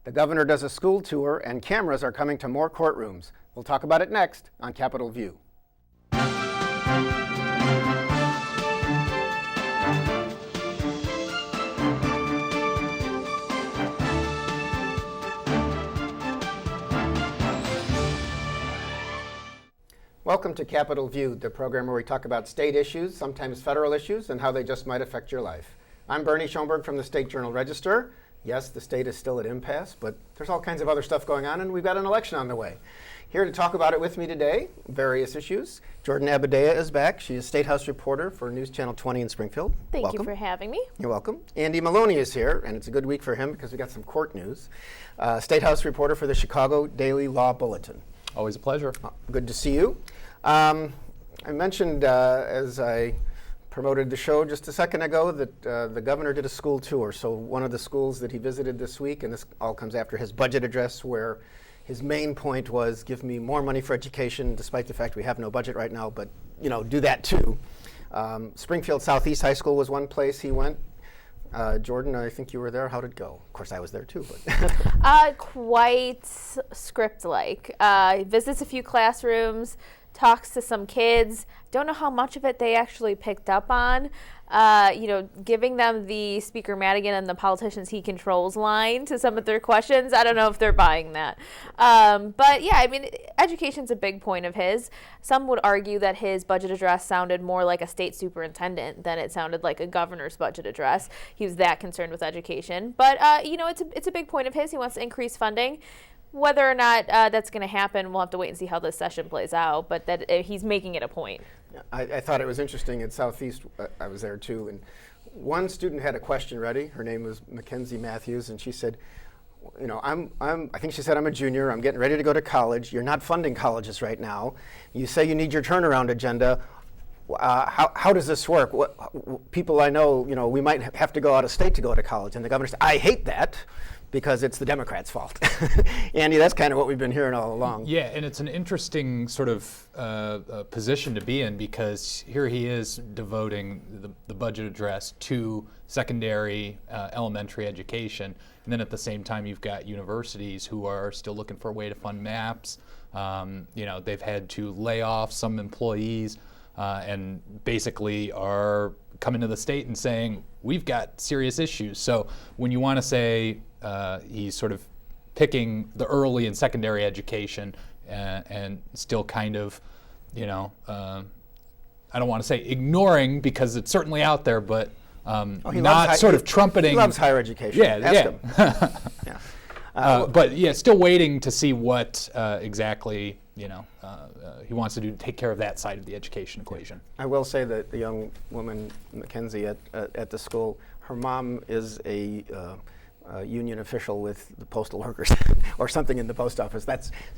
The governor does a school tour, and cameras are coming to more courtrooms. We'll talk about it next on Capitol View. Welcome to Capitol View, the program where we talk about state issues, sometimes federal issues, and how they just might affect your life. I'm Bernie Schoenberg from the State Journal-Register. Yes, the state is still at impasse, but there's all kinds of other stuff going on, and we've got an election on the way. Here to talk about it with me today, various issues. Jordan Abudayyeh is back. She is State House reporter for News Channel 20 in Springfield. Thank you for having me. You're welcome. Andy Maloney is here, and it's a good week for him because we got some court news. State House reporter for the Chicago Daily Law Bulletin. Always a pleasure. Good to see you. I mentioned as I promoted the show just a second ago that the governor did a school tour. So one of the schools that he visited this week, and this all comes after his budget address, where his main point was give me more money for education, despite the fact we have no budget right now, but do that too. Springfield Southeast High School was one place he went. Jordan, I think you were there. How did it go? Of course, I was there too. But quite script-like. Visits a few classrooms, talks to some kids. Don't know how much of it they actually picked up on. Giving them the Speaker Madigan and the politicians he controls line to some of their questions. I don't know if they're buying that. But yeah, I mean, education's a big point of his. Some would argue that his budget address sounded more like a state superintendent than it sounded like a governor's budget address. He was that concerned with education. But, it's a big point of his. He wants to increase funding. Whether or not that's going to happen, we'll have to wait and see how this session plays out, but that he's making it a point. I thought it was interesting at Southeast. I was there too, and one student had a question ready. Her name was Mackenzie Matthews, and she said, I think she said, I'm a junior, I'm getting ready to go to college. You're not funding colleges right now. You say you need your turnaround agenda. How does this work? People I know, we might have to go out of state to go to college. And the governor said, I hate that because it's the Democrats' fault. Andy, that's kind of what we've been hearing all along. Yeah, and it's an interesting sort of position to be in, because here he is devoting the budget address to secondary, elementary education. And then at the same time, you've got universities who are still looking for a way to fund MAPs. They've had to lay off some employees. And basically are coming to the state and saying, we've got serious issues. So when you want to say he's sort of picking the early and secondary education and still kind of, I don't want to say ignoring, because it's certainly out there, but not sort of trumpeting. He loves higher education. Yeah. Yeah. But yeah, still waiting to see what exactly he wants to do to take care of that side of the education equation. I will say that the young woman, Mackenzie, at the school, her mom is a union official with the postal workers or something in the post office.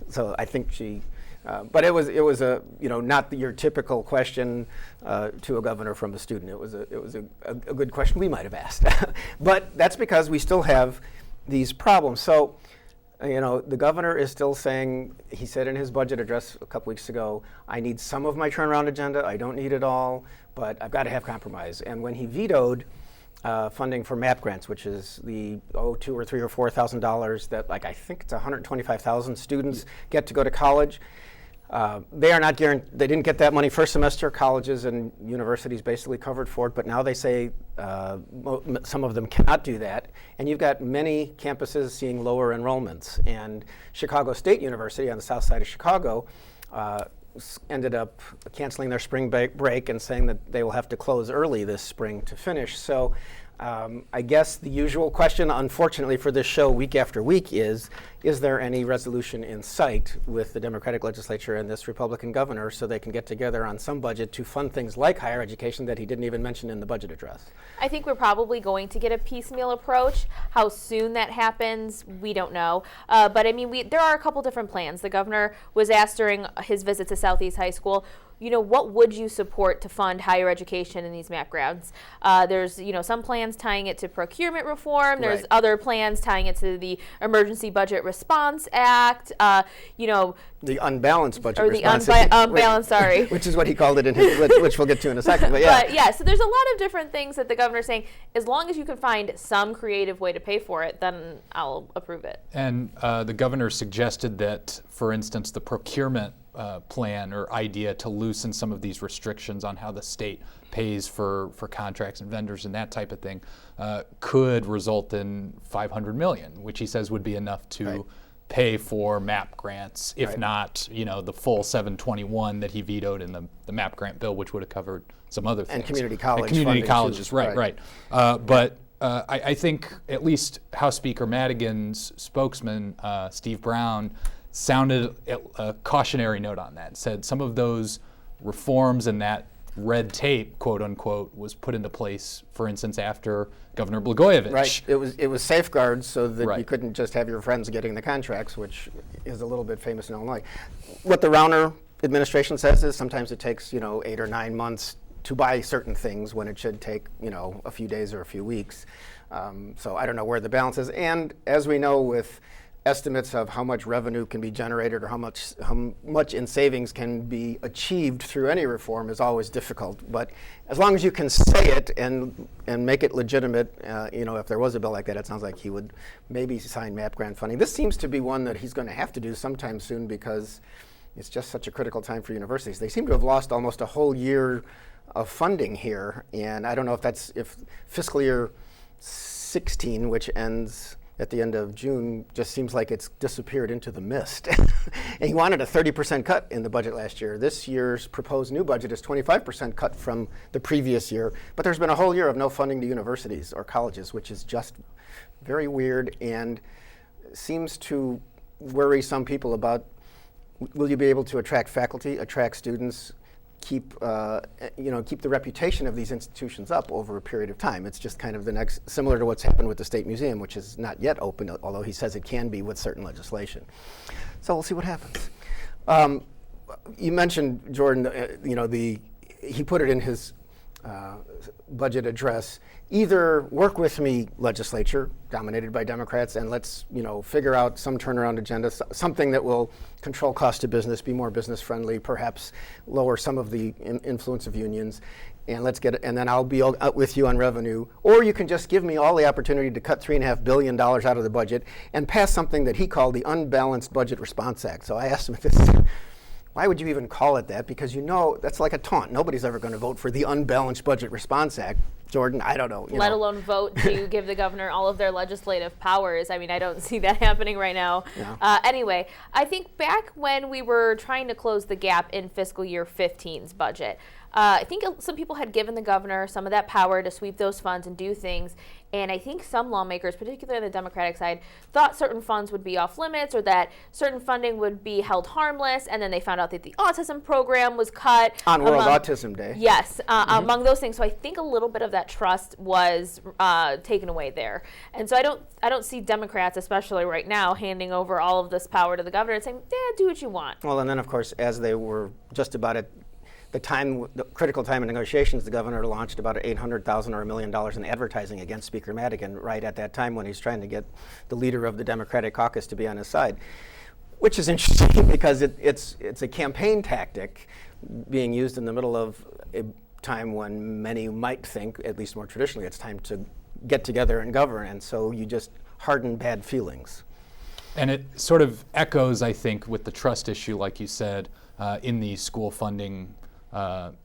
So I think she. But it was a not your typical question to a governor from a student. It was a good question we might have asked, but that's because we still have these problems. So. The governor is still saying, he said in his budget address a couple weeks ago, I need some of my turnaround agenda, I don't need it all, but I've got to have compromise. And when he vetoed funding for MAP grants, which is the $2,000 or $3,000 or $4,000 that, I think it's 125,000 students get to go to college. They are not guaranteed. They didn't get that money first semester. Colleges and universities basically covered for it, but now they say some of them cannot do that. And you've got many campuses seeing lower enrollments. And Chicago State University on the south side of Chicago ended up canceling their spring break and saying that they will have to close early this spring to finish. So I guess the usual question, unfortunately for this show week after week, is there any resolution in sight with the Democratic legislature and this Republican governor so they can get together on some budget to fund things like higher education that he didn't even mention in the budget address? I think we're probably going to get a piecemeal approach. How soon that happens, we don't know. But I mean, there are a couple different plans. The governor was asked during his visit to Southeast High School, what would you support to fund higher education in these MAP grants? There's, some plans tying it to procurement reform. There's Right. other plans tying it to the Emergency Budget Response Act. The unbalanced budget Or the response. unbalanced, sorry. Which is what he called it in his, which we'll get to in a second. But yeah. But yeah, so there's a lot of different things that the governor's saying, as long as you can find some creative way to pay for it, then I'll approve it. And the governor suggested that, for instance, the procurement plan or idea to loosen some of these restrictions on how the state pays for contracts and vendors and that type of thing could result in $500 million, which he says would be enough to Right. pay for MAP grants, if Right. not, the full 721 that he vetoed in the MAP grant bill, which would have covered some other things. And community college And community funding, colleges, too. right. But I think at least House Speaker Madigan's spokesman, Steve Brown, sounded a cautionary note on that, said some of those reforms and that red tape, quote unquote, was put into place, for instance, after Governor Blagojevich. Right. It was safeguards so that Right. you couldn't just have your friends getting the contracts, which is a little bit famous in Illinois. What the Rauner administration says is sometimes it takes 8 or 9 months to buy certain things when it should take a few days or a few weeks. So I don't know where the balance is. And as we know, with estimates of how much revenue can be generated or how much in savings can be achieved through any reform is always difficult. But as long as you can say it and make it legitimate, if there was a bill like that, it sounds like he would maybe sign MAP grant funding. This seems to be one that he's going to have to do sometime soon because it's just such a critical time for universities. They seem to have lost almost a whole year of funding here, and I don't know if fiscal year 16, which ends at the end of June, just seems like it's disappeared into the mist. And he wanted a 30% cut in the budget last year. This year's proposed new budget is 25% cut from the previous year, but there's been a whole year of no funding to universities or colleges, which is just very weird and seems to worry some people about, will you be able to attract faculty, attract students, keep the reputation of these institutions up over a period of time. It's just kind of similar to what's happened with the State Museum, which is not yet open, although he says it can be with certain legislation. So we'll see what happens. You mentioned, Jordan, he put it in his budget address, either work with me, legislature, dominated by Democrats, and let's figure out some turnaround agenda, something that will control cost of business, be more business friendly, perhaps lower some of the influence of unions, and let's get it, and then I'll be out with you on revenue. Or you can just give me all the opportunity to cut $3.5 billion out of the budget and pass something that he called the Unbalanced Budget Response Act. So I asked him why would you even call it that? Because that's like a taunt. Nobody's ever going to vote for the Unbalanced Budget Response Act. Jordan, I don't know. Let alone vote to give the governor all of their legislative powers. I mean, I don't see that happening right now. Yeah. Anyway, I think back when we were trying to close the gap in fiscal year 15's budget, I think some people had given the governor some of that power to sweep those funds and do things. And I think some lawmakers, particularly on the Democratic side, thought certain funds would be off limits or that certain funding would be held harmless. And then they found out that the autism program was cut. On World Autism Day. Yes, among those things. So I think a little bit of that trust was taken away there. And so I don't see Democrats, especially right now, handing over all of this power to the governor and saying, do what you want. Well, and then, of course, as they were just about at the critical time in negotiations, the governor launched about $800,000 or $1 million in advertising against Speaker Madigan right at that time when he's trying to get the leader of the Democratic caucus to be on his side, which is interesting because it's a campaign tactic being used in the middle of a time when many might think, at least more traditionally, it's time to get together and govern, and so you just harden bad feelings. And it sort of echoes, I think, with the trust issue, like you said, in the school funding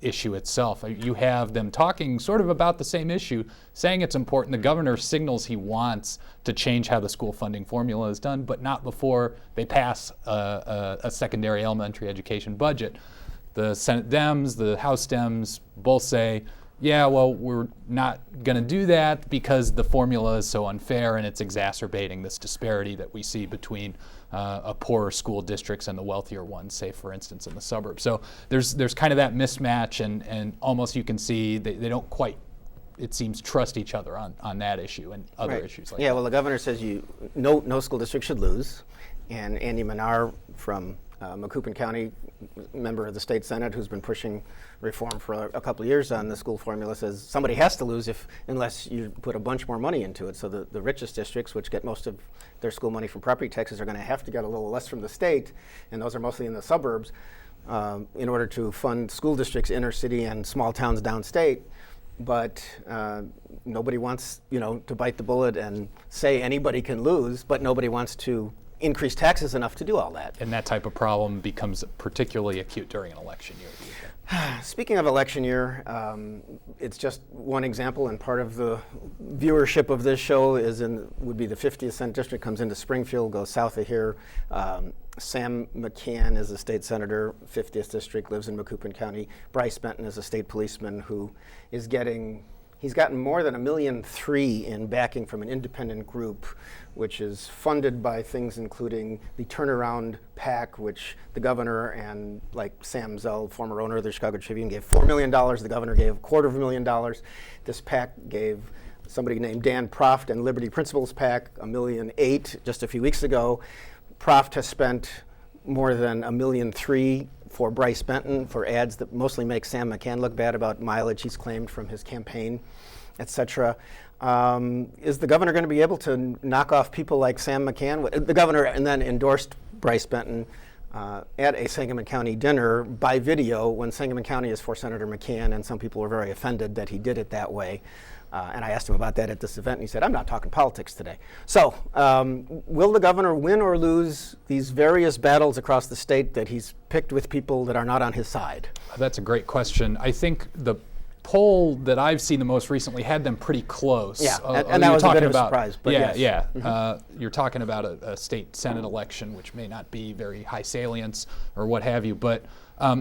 issue itself. You have them talking sort of about the same issue, saying it's important. The governor signals he wants to change how the school funding formula is done, but not before they pass a secondary elementary education budget. The Senate Dems, the House Dems both say, yeah, well, we're not going to do that because the formula is so unfair and it's exacerbating this disparity that we see between poorer school districts and the wealthier ones, say, for instance, in the suburbs. So there's kind of that mismatch, and almost you can see they don't quite, it seems, trust each other on that issue and other issues like that. Yeah, well, the governor says no school district should lose, and Andy Maloney from Macoupin County member of the state Senate who's been pushing reform for a couple of years on the school formula says somebody has to lose unless you put a bunch more money into it. So the richest districts, which get most of their school money from property taxes, are going to have to get a little less from the state, and those are mostly in the suburbs, in order to fund school districts, inner city and small towns downstate. But nobody wants, to bite the bullet and say anybody can lose, but nobody wants to increase taxes enough to do all that. And that type of problem becomes particularly acute during an election year. Speaking of election year, it's just one example, and part of the viewership of this show would be the 50th Senate District, comes into Springfield, goes south of here. Sam McCann is a state senator, 50th District, lives in Macoupin County. Bryce Benton is a state policeman who is he's gotten more than $1.3 million in backing from an independent group, which is funded by things including the Turnaround PAC, which the governor and Sam Zell, former owner of the Chicago Tribune, gave $4 million. The governor gave $250,000. This PAC gave somebody named Dan Proft and Liberty Principles PAC $1.8 million just a few weeks ago. Proft has spent more than $1.3 million for Bryce Benton for ads that mostly make Sam McCann look bad about mileage he's claimed from his campaign, etc. Is the governor going to be able to knock off people like Sam McCann? The governor and then endorsed Bryce Benton at a Sangamon County dinner by video when Sangamon County is for Senator McCann, and some people were very offended that he did it that way. And I asked him about that at this event, and he said, "I'm not talking politics today." So will the governor win or lose these various battles across the state that he's picked with people that are not on his side? That's a great question. I think the poll that I've seen the most recently had them pretty close. Yeah, and that was a bit of a surprise. But yeah, yes. yeah. Mm-hmm. You're talking about a state Senate election, which may not be very high salience or what have you. But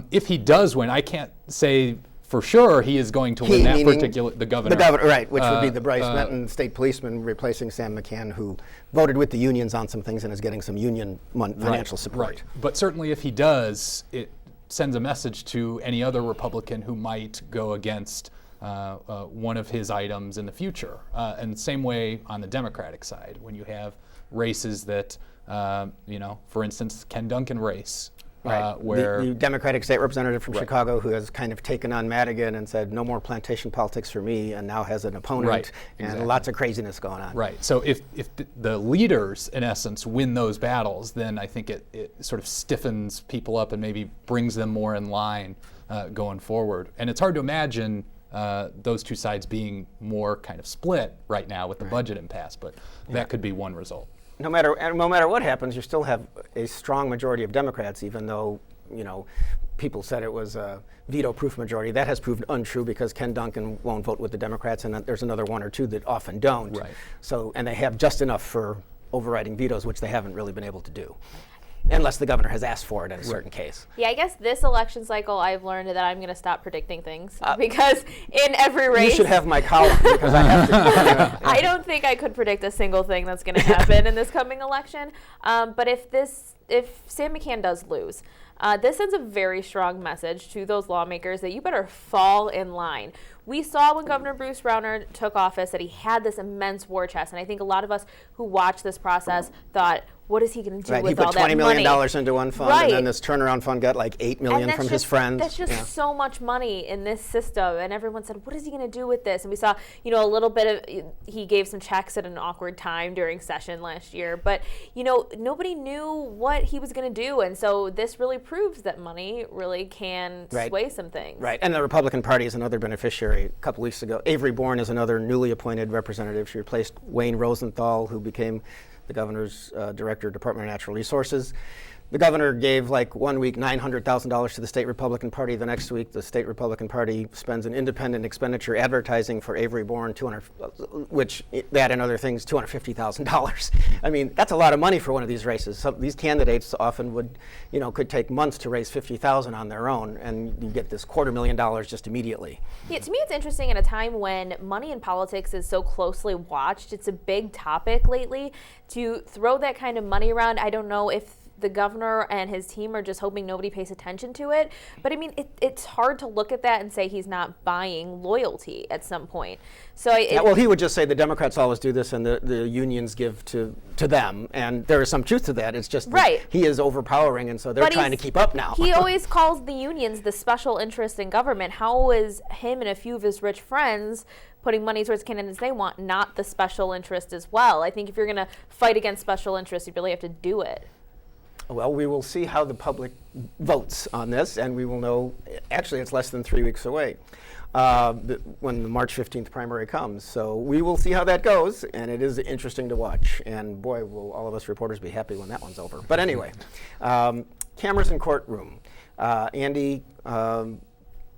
if he does win, I can't say for sure he is going to win that particular, the governor. The governor, right, which would be the Bryce Benton state policeman replacing Sam McCann, who voted with the unions on some things and is getting some union financial support. Right. But certainly if he does, it sends a message to any other Republican who might go against one of his items in the future. And same way on the Democratic side, when you have races that, for instance, Ken Duncan race, right. Where the Democratic state representative from Chicago, who has kind of taken on Madigan and said, "No more plantation politics for me," and now has an opponent, right. And exactly. lots of craziness going on. Right. So if the leaders, in essence, win those battles, then I think it sort of stiffens people up and maybe brings them more in line going forward. And it's hard to imagine those two sides being more kind of split right now with the budget impasse, but that could be one result. No matter what happens, you still have a strong majority of Democrats, even though, people said it was a veto-proof majority. That has proved untrue because Ken Duncan won't vote with the Democrats, and there's another one or two that often don't. Right. So, and they have just enough for overriding vetoes, which they haven't really been able to do, unless the governor has asked for it in a certain case. Yeah, I guess this election cycle I've learned that I'm going to stop predicting things because in every race... You should have my column because I have to. I don't think I could predict a single thing that's going to happen in this coming election. But if Sam McCann does lose, this sends a very strong message to those lawmakers that you better fall in line. We saw when Governor Bruce Rauner took office that he had this immense war chest, and I think a lot of us who watched this process thought, what is he going to do with all that money? He put $20 million into one fund, and then this turnaround fund got like $8 million from his friends. That's just so much money in this system, and everyone said, what is he going to do with this? And we saw, a little bit of, he gave some checks at an awkward time during session last year, but, nobody knew what he was going to do, and so this really proves that money really can sway some things. Right, and the Republican Party is another beneficiary. A couple weeks ago, Avery Bourne is another newly appointed representative. She replaced Wayne Rosenthal, who became the governor's director of Department of Natural Resources. The governor gave 1 week $900,000 to the state Republican Party. The next week, the state Republican Party spends an independent expenditure advertising for Avery Bourne, which that and other things, $250,000. I mean, that's a lot of money for one of these races. These candidates often could take months to raise $50,000 on their own, and you get this $250,000 just immediately. Yeah, to me, it's interesting at a time when money in politics is so closely watched. It's a big topic lately to throw that kind of money around. I don't know if the governor and his team are just hoping nobody pays attention to it. But I mean, it's hard to look at that and say he's not buying loyalty at some point. So well, he would just say the Democrats always do this and the unions give to them. And there is some truth to that. It's just that he is overpowering, and so they're trying to keep up now. He always calls the unions the special interest in government. How is him and a few of his rich friends putting money towards candidates they want not the special interest as well? I think if you're going to fight against special interests, you really have to do it. Well, we will see how the public votes on this, and we will know. Actually, it's less than 3 weeks away when the March 15th primary comes. So we will see how that goes, and it is interesting to watch. And boy, will all of us reporters be happy when that one's over. But anyway, cameras in courtroom. Andy,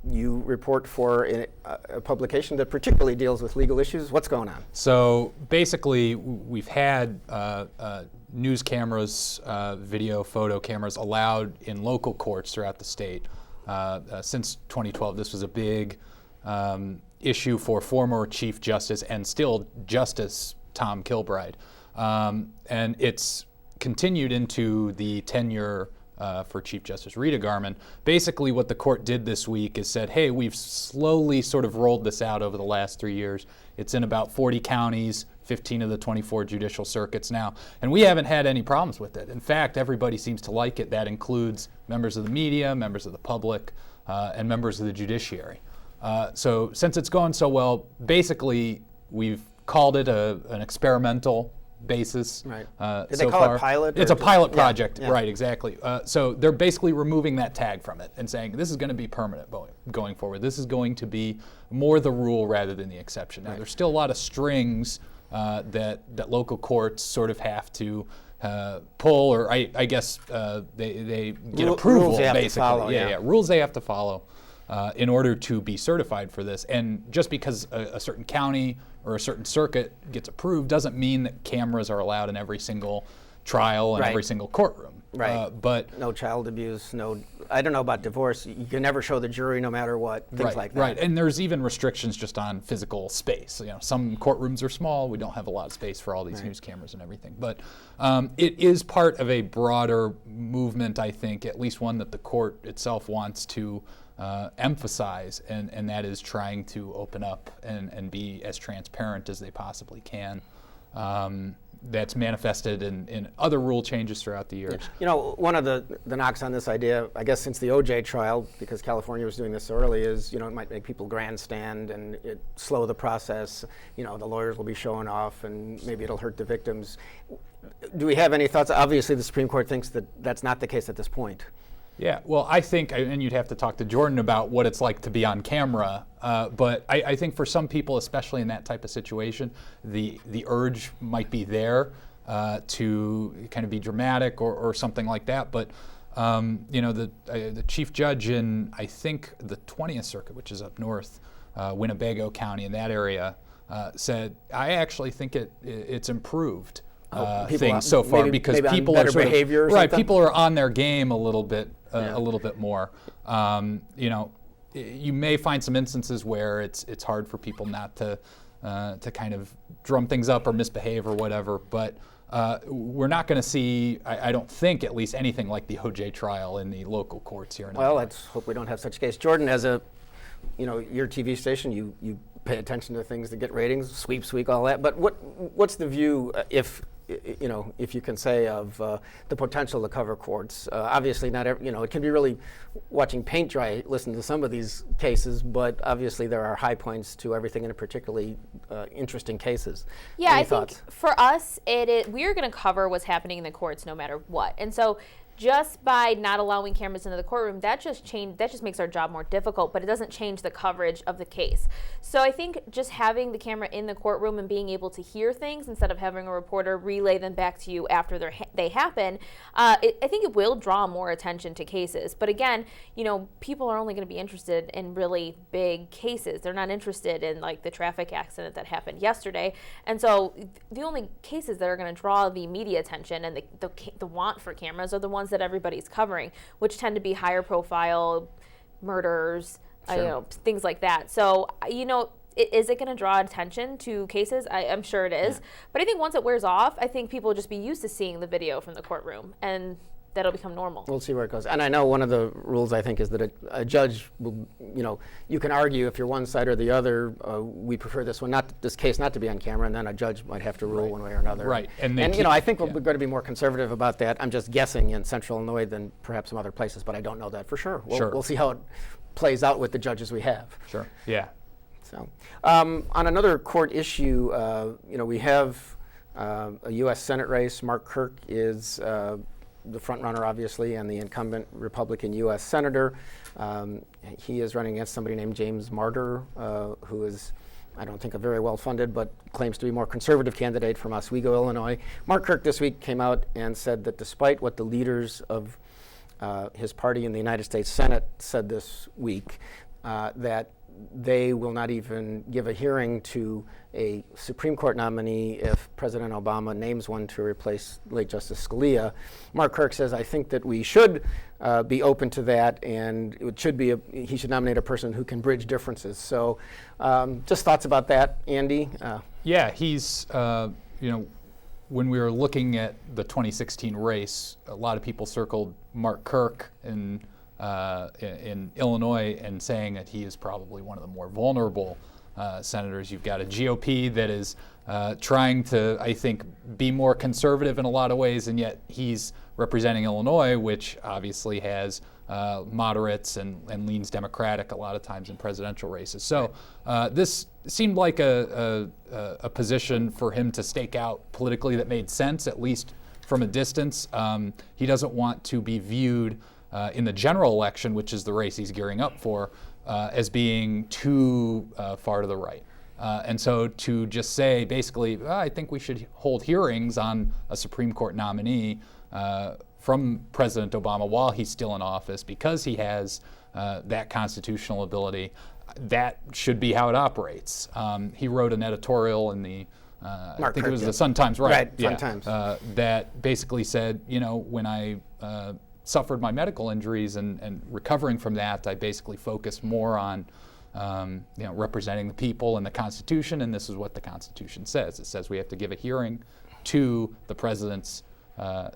you report for a publication that particularly deals with legal issues. What's going on? So basically, we've had news cameras, video, photo cameras allowed in local courts throughout the state since 2012. This was a big issue for former Chief Justice and still Justice Tom Kilbride. And it's continued into the tenure for Chief Justice Rita Garman. Basically what the court did this week is said, hey, we've slowly sort of rolled this out over the last 3 years. It's in about 40 counties, 15 of the 24 judicial circuits now, and we haven't had any problems with it. In fact, everybody seems to like it. That includes members of the media, members of the public, and members of the judiciary. So since it's going so well, basically we've called it an experimental basis. Right. Did they call it pilot? It's a pilot project, yeah. Right, exactly. So they're basically removing that tag from it and saying this is going to be permanent going forward. This is going to be more the rule rather than the exception. Now, there's still a lot of strings that local courts sort of have to pull, or I guess they get approval, rules they have basically. To follow, yeah, rules they have to follow in order to be certified for this. And just because a certain county or a certain circuit gets approved doesn't mean that cameras are allowed in every single trial and every single courtroom. Right. But no child abuse, I don't know about divorce. You can never show the jury no matter what, things like that. Right, and there's even restrictions just on physical space. You know, some courtrooms are small. We don't have a lot of space for all these news cameras and everything. But it is part of a broader movement, I think, at least one that the court itself wants to emphasize, and that is trying to open up and be as transparent as they possibly can. That's manifested in other rule changes throughout the years. You know, one of the knocks on this idea, I guess since the OJ trial, because California was doing this so early, is, it might make people grandstand and it slow the process. The lawyers will be showing off and maybe it'll hurt the victims. Do we have any thoughts? Obviously, the Supreme Court thinks that that's not the case at this point. Yeah, well, I think, and you'd have to talk to Jordan about what it's like to be on camera, but I think for some people, especially in that type of situation, the urge might be there to kind of be dramatic or something like that. But the chief judge in, I think, the 20th Circuit, which is up north, Winnebago County in that area, said, I actually think it's improved. Things so far, because people are sort of, right. People are on their game a little bit more. You may find some instances where it's hard for people not to kind of drum things up or misbehave or whatever. But we're not going to see, I don't think, at least anything like the OJ trial in the local courts here in Illinois. Well, let's hope we don't have such a case. Jordan, as your TV station, you pay attention to things that get ratings, sweeps week, all that. But what's the view, if you can say, of the potential to cover courts? Obviously, not every, it can be really watching paint dry, listening to some of these cases, but obviously there are high points to everything in particularly interesting cases. Yeah, Any I thoughts? think for us, we're going to cover what's happening in the courts no matter what. And so just by not allowing cameras into the courtroom, that just makes our job more difficult, but it doesn't change the coverage of the case. So I think just having the camera in the courtroom and being able to hear things instead of having a reporter relay them back to you after they happen, I think it will draw more attention to cases. But again, people are only going to be interested in really big cases. They're not interested in like the traffic accident that happened yesterday. And so the only cases that are going to draw the media attention and the want for cameras are the ones that everybody's covering, which tend to be higher profile murders, things like that. So, is it going to draw attention to cases? I'm sure it is. Yeah. But I think once it wears off, I think people will just be used to seeing the video from the courtroom. And that'll become normal. We'll see where it goes. And I know one of the rules, I think, is that a judge will, you can argue if you're one side or the other, we prefer this case not to be on camera, and then a judge might have to rule one way or another. Right. And I think we're going to be more conservative about that. I'm just guessing in Central Illinois than perhaps some other places, but I don't know that for sure. We'll see how it plays out with the judges we have. Sure. Yeah. So, on another court issue, we have a U.S. Senate race. Mark Kirk is the front runner, obviously, and the incumbent Republican U.S. Senator. He is running against somebody named James Martyr, who is, I don't think, a very well-funded, but claims to be a more conservative candidate from Oswego, Illinois. Mark Kirk this week came out and said that despite what the leaders of his party in the United States Senate said this week, that they will not even give a hearing to a Supreme Court nominee if President Obama names one to replace late Justice Scalia. Mark Kirk says, I think that we should be open to that, and it should be he should nominate a person who can bridge differences. So just thoughts about that, Andy? Yeah, he's, when we were looking at the 2016 race, a lot of people circled Mark Kirk in Illinois and saying that he is probably one of the more vulnerable senators. You've got a GOP that is trying to, I think, be more conservative in a lot of ways, and yet he's representing Illinois, which obviously has moderates and leans Democratic a lot of times in presidential races. So this seemed like a position for him to stake out politically that made sense, at least from a distance. He doesn't want to be viewed in the general election, which is the race he's gearing up for, as being too far to the right. And so to just say, basically, I think we should hold hearings on a Supreme Court nominee from President Obama while he's still in office because he has that constitutional ability, that should be how it operates. He wrote an editorial in the I think it was the Sun-Times, right? Right, Sun-Times. That basically said, when I suffered my medical injuries and recovering from that, I basically focused more on representing the people and the Constitution, and this is what the Constitution says. It says we have to give a hearing to the president's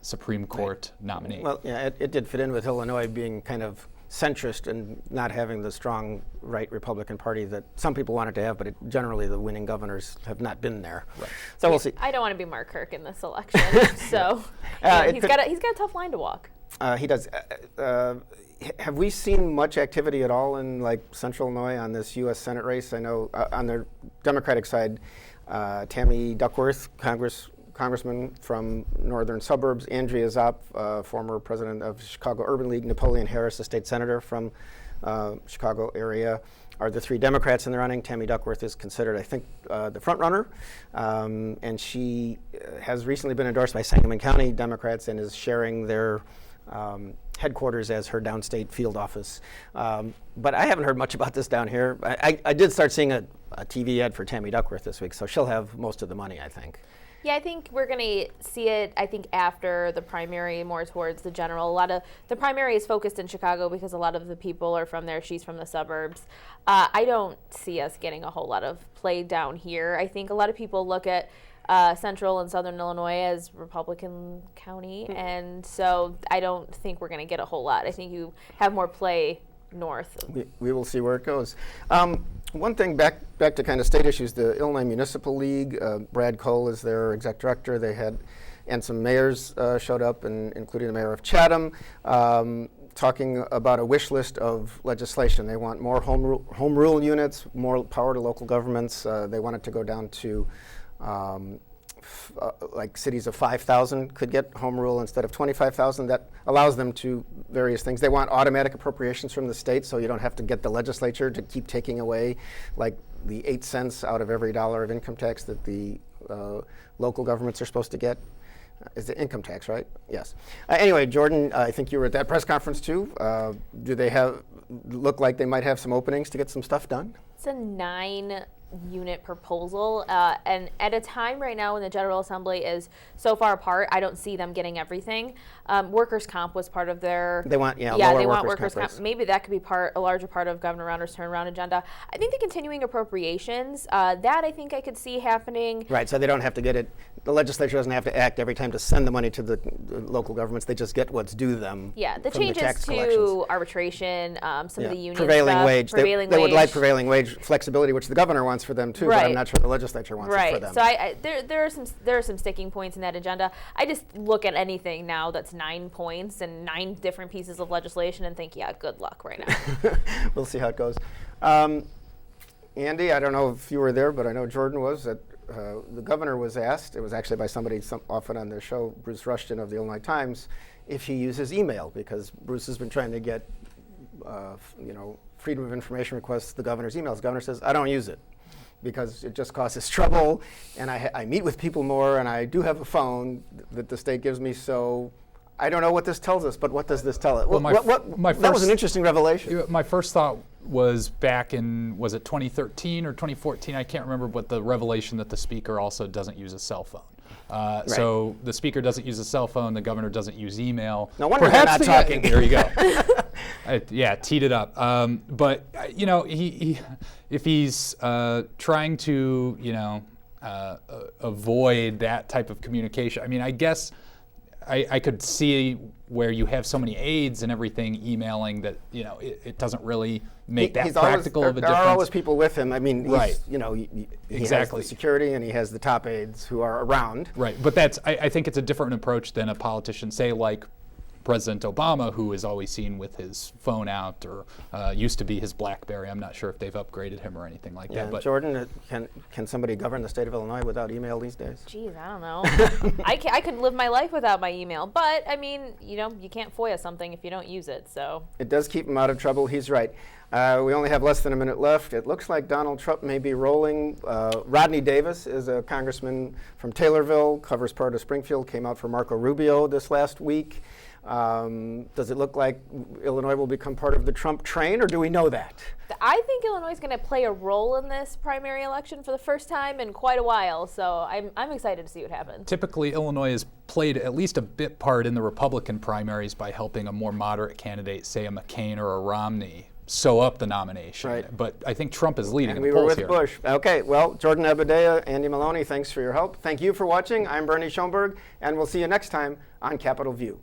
Supreme Court nominee. Well, yeah, it did fit in with Illinois being kind of centrist and not having the strong right Republican Party that some people wanted to have, but generally the winning governors have not been there. Right. So we'll see. I don't want to be Mark Kirk in this election, so he's got a tough line to walk. He does. Have we seen much activity at all in Central Illinois on this U.S. Senate race? I know on the Democratic side, Tammy Duckworth, Congressman from northern suburbs, Andrea Zopp, former president of Chicago Urban League, Napoleon Harris, a state senator from Chicago area, are the three Democrats in the running. Tammy Duckworth is considered, I think, the front runner, and she has recently been endorsed by Sangamon County Democrats and is sharing their headquarters as her downstate field office. But I haven't heard much about this down here. I did start seeing a TV ad for Tammy Duckworth this week, so she'll have most of the money, I think. Yeah, I think we're going to see it, after the primary, more towards the general. A lot of the primary is focused in Chicago because a lot of the people are from there. She's from the suburbs. I don't see us getting a whole lot of play down here. I think a lot of people look at Central and Southern Illinois as Republican County, and so I don't think we're going to get a whole lot. I think you have more play north. We will see where it goes. One thing back to kind of state issues, the Illinois Municipal League, Brad Cole is their exec director. They had, and some mayors showed up, including the mayor of Chatham, talking about a wish list of legislation. They want more home rule units, more power to local governments. They want it to go down to cities of 5,000 could get home rule instead of 25,000. That allows them to various things. They want automatic appropriations from the state, so you don't have to get the legislature to keep taking away the 8 cents out of every dollar of income tax that the local governments are supposed to get. Is the income tax, right? Yes. Anyway, Jordan, I think you were at that press conference too. Do they look like they might have some openings to get some stuff done? It's a 9 unit proposal. And at a time right now when the General Assembly is so far apart, I don't see them getting everything. Workers' comp was part of their. They want, they lower want workers' workers' comp comp. Maybe that could be a larger part of Governor Rauner's turnaround agenda. I think the continuing appropriations, that I think I could see happening. Right, so they don't have to get it, the legislature doesn't have to act every time to send the money to the local governments, they just get what's due them. Yeah, the from changes tax to collections. arbitration, some of the union prevailing stuff, wage. prevailing They would like wage. prevailing wage flexibility, which the governor wants for them too, but I'm Right. not sure the legislature wants it for them. So there are some sticking points in that agenda. I just look at anything now that's 9 points and 9 different pieces of legislation and think, yeah, good luck right now. We'll see how it goes. Andy, I don't know if you were there, but I know Jordan was. That the governor was asked, it was actually by somebody often on the show, Bruce Rushton of the Illinois Times, if he uses email, because Bruce has been trying to get freedom of information requests to the governor's emails. The governor says, I don't use it because it just causes trouble, and I meet with people more, and I do have a phone that the state gives me, so I don't know what this tells us, but what does this tell us? Well, that was an interesting revelation. My first thought was back in, was it 2013 or 2014? I can't remember, but the revelation that the speaker also doesn't use a cell phone. Right. So the speaker doesn't use a cell phone, the governor doesn't use email. No wonder they're not talking. There you go. Yeah, teed it up. But he if he's trying to avoid that type of communication, I mean, I guess I could see where you have so many aides and everything emailing that it doesn't really make that practical of a difference. There are always people with him. I mean, right. He Exactly. has the security and he has the top aides who are around. Right, but I think it's a different approach than a politician, say like President Obama, who is always seen with his phone out, or used to be his BlackBerry. I'm not sure if they've upgraded him or anything like that. But Jordan, can somebody govern the state of Illinois without email these days? Geez, I don't know. I could live my life without my email, but I mean, you can't FOIA something if you don't use it. So it does keep him out of trouble. He's right. We only have less than a minute left. It looks like Donald Trump may be rolling. Rodney Davis is a congressman from Taylorville, covers part of Springfield, came out for Marco Rubio this last week. Does it look like Illinois will become part of the Trump train, or do we know that? I think Illinois is going to play a role in this primary election for the first time in quite a while, so I'm excited to see what happens. Typically, Illinois has played at least a bit part in the Republican primaries by helping a more moderate candidate, say a McCain or a Romney, sew up the nomination. Right. But I think Trump is leading And in we the were polls with here. Bush. Okay, well, Jordan Abudayyeh, Andy Maloney, thanks for your help. Thank you for watching. I'm Bernie Schoenberg, and we'll see you next time on Capitol View.